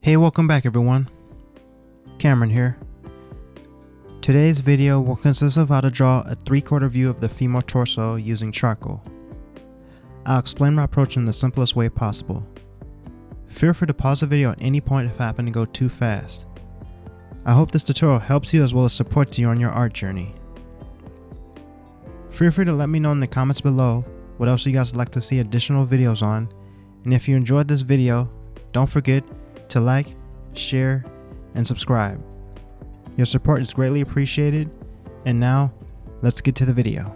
Hey, welcome back everyone. Cameron here. Today's video will consist of how to draw a 3/4 view of the female torso using charcoal. I'll explain my approach in the simplest way possible. Feel free to pause the video at any point if I happen to go too fast. I hope this tutorial helps you as well as supports you on your art journey. Feel free to let me know in the comments below what else you guys would like to see additional videos on, and if you enjoyed this video, don't forget to like, share, and subscribe. Your support is greatly appreciated, and now let's get to the video.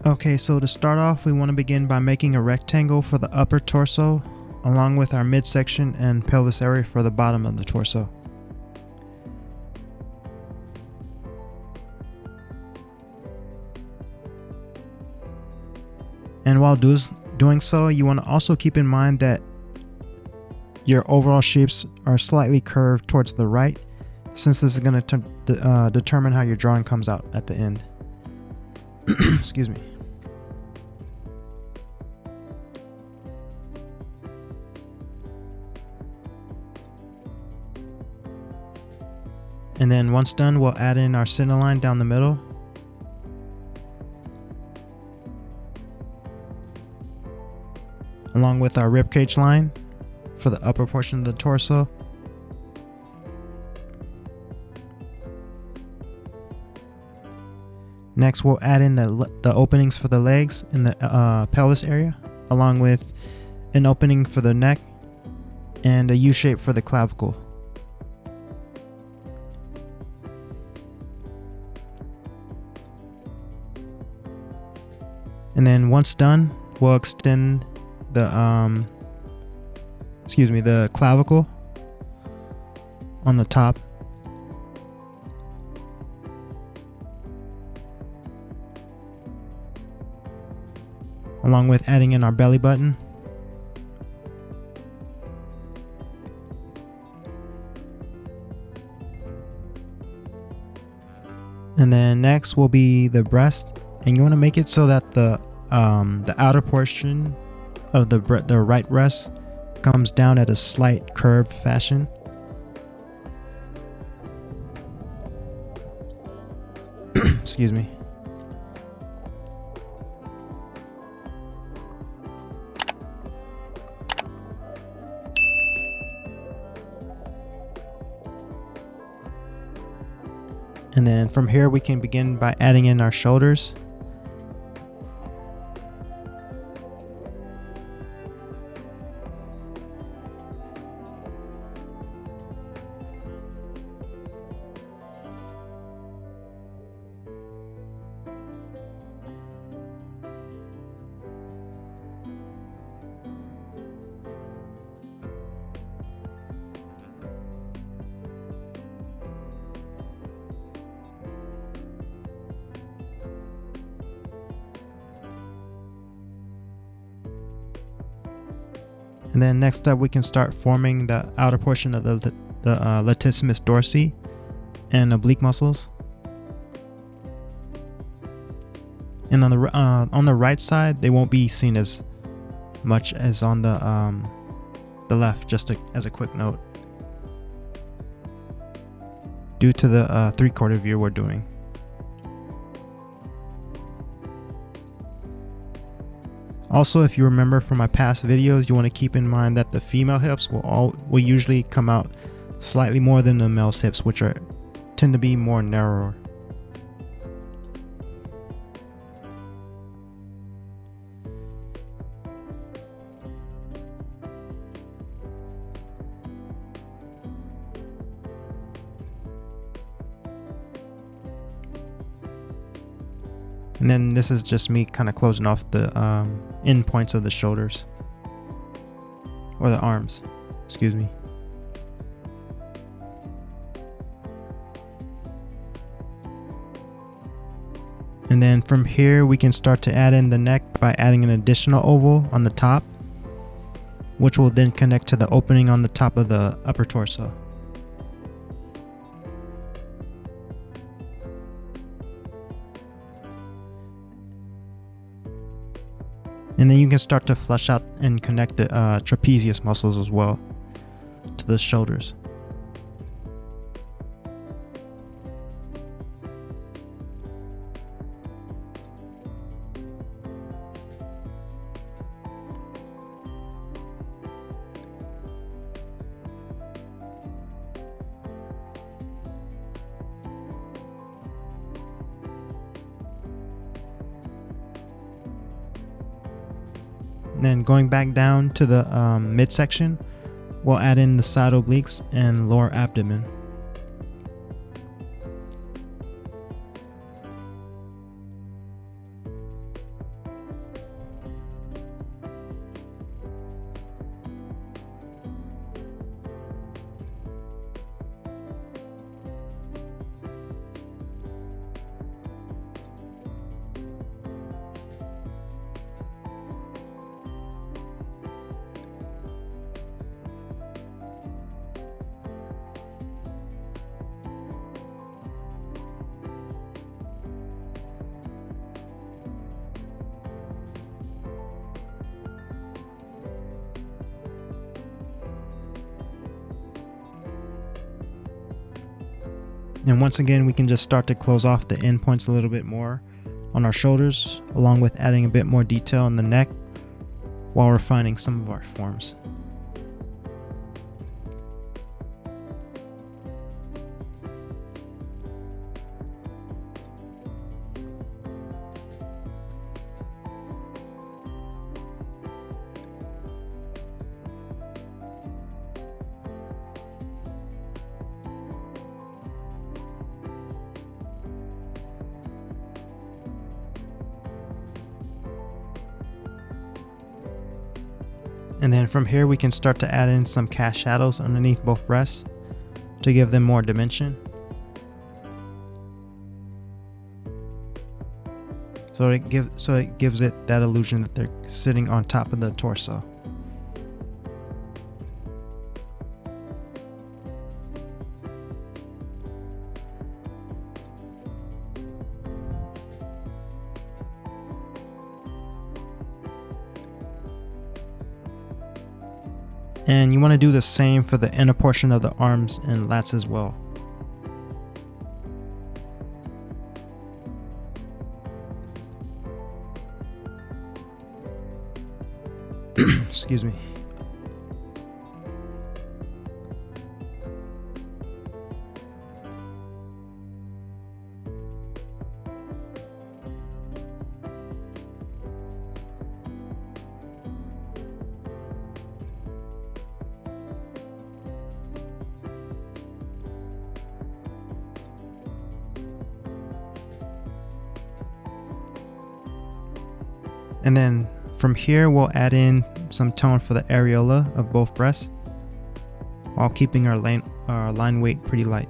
Okay, so to start off, we want to begin by making a rectangle for the upper torso, along with our midsection and pelvis area for the bottom of the torso. And while doing so, you want to also keep in mind that your overall shapes are slightly curved towards the right, since this is going to determine how your drawing comes out at the end. Excuse me. And then once done, we'll add in our center line down the middle. Along with our ribcage line for the upper portion of the torso. Next, we'll add in the openings for the legs in the pelvis area, along with an opening for the neck and a U shape for the clavicle. And then once done, we'll extend the clavicle on the top. Along with adding in our belly button. And then next will be the breast, and you want to make it so that the outer portion of the right breast comes down at a slight curved fashion. Excuse me. And then from here we can begin by adding in our shoulders. And then next up, we can start forming the outer portion of the latissimus dorsi and oblique muscles. And on the right side, they won't be seen as much as on the left. Just as a quick note, due to the 3/4 view we're doing. Also, if you remember from my past videos, you want to keep in mind that the female hips will usually come out slightly more than the male's hips, which tend to be more narrower. And then this is just me kind of closing off the end points of the shoulders, or the arms, excuse me. And then from here we can start to add in the neck by adding an additional oval on the top, which will then connect to the opening on the top of the upper torso. And then you can start to flesh out and connect the trapezius muscles as well to the shoulders. Then going back down to the midsection, we'll add in the side obliques and lower abdomen. And once again, we can just start to close off the end points a little bit more on our shoulders, along with adding a bit more detail in the neck while refining some of our forms. And then from here we can start to add in some cast shadows underneath both breasts to give them more dimension. So it gives it that illusion that they're sitting on top of the torso. And you want to do the same for the inner portion of the arms and lats as well. Excuse me. And then from here, we'll add in some tone for the areola of both breasts while keeping our line weight pretty light.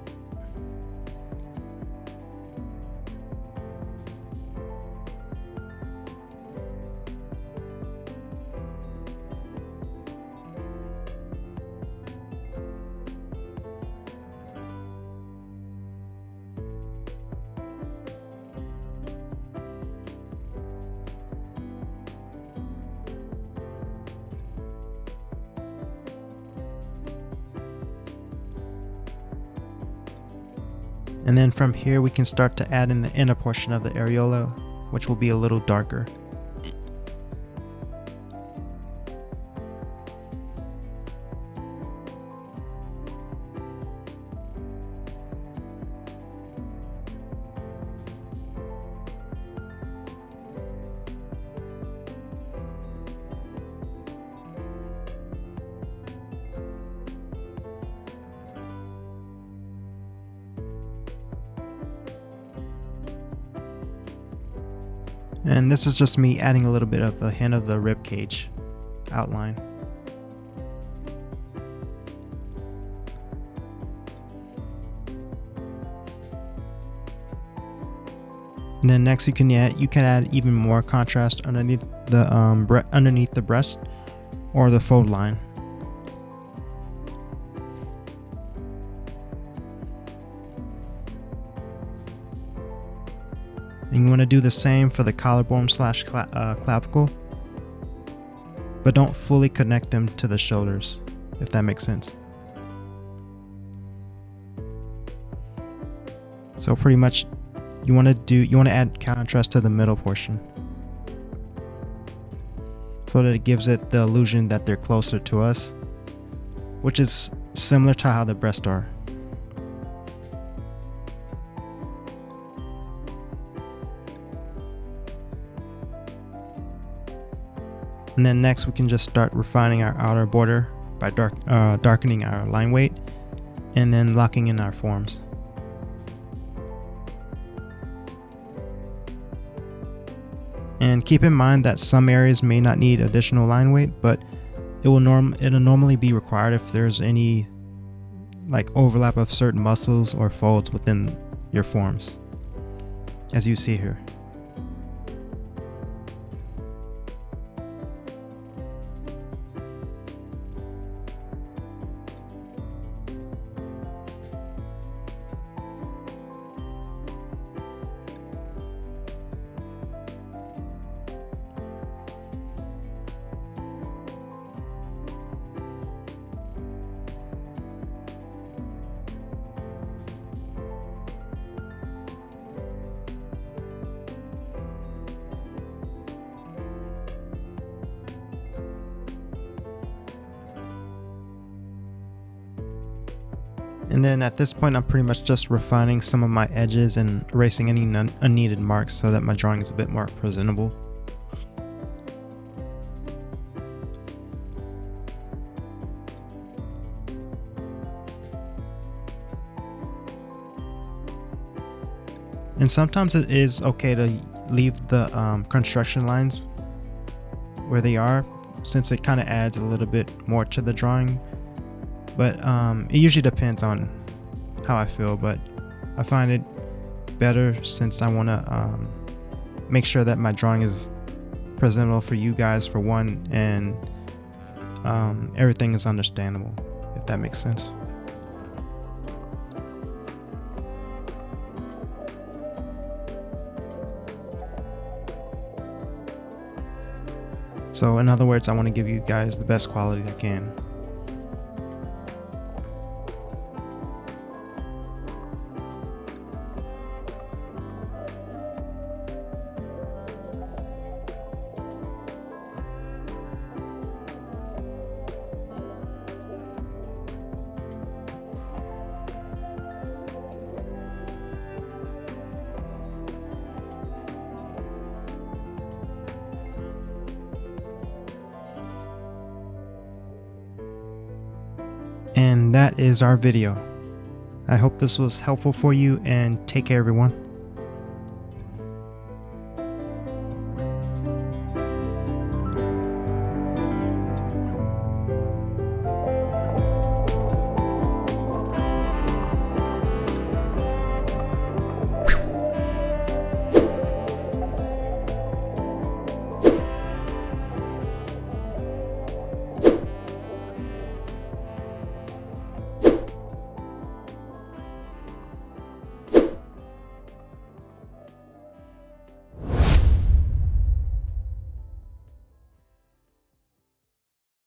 And then from here we can start to add in the inner portion of the areola, which will be a little darker. And this is just me adding a little bit of a hint of the rib cage outline. And then next you can add even more contrast underneath the breast or the fold line. And you want to do the same for the collarbone / clavicle but don't fully connect them to the shoulders, if that makes sense. So pretty much you want to add contrast to the middle portion so that it gives it the illusion that they're closer to us, which is similar to how the breasts are. And then next we can just start refining our outer border by darkening our line weight and then locking in our forms. And keep in mind that some areas may not need additional line weight, but it'll normally be required if there's any like overlap of certain muscles or folds within your forms, as you see here. And then at this point, I'm pretty much just refining some of my edges and erasing any unneeded marks so that my drawing is a bit more presentable. And sometimes it is okay to leave the construction lines where they are, since it kind of adds a little bit more to the drawing. But it usually depends on how I feel, but I find it better since I want to make sure that my drawing is presentable for you guys, for one, and everything is understandable, if that makes sense. So in other words, I want to give you guys the best quality I can. And that is our video. I hope this was helpful for you, and take care everyone.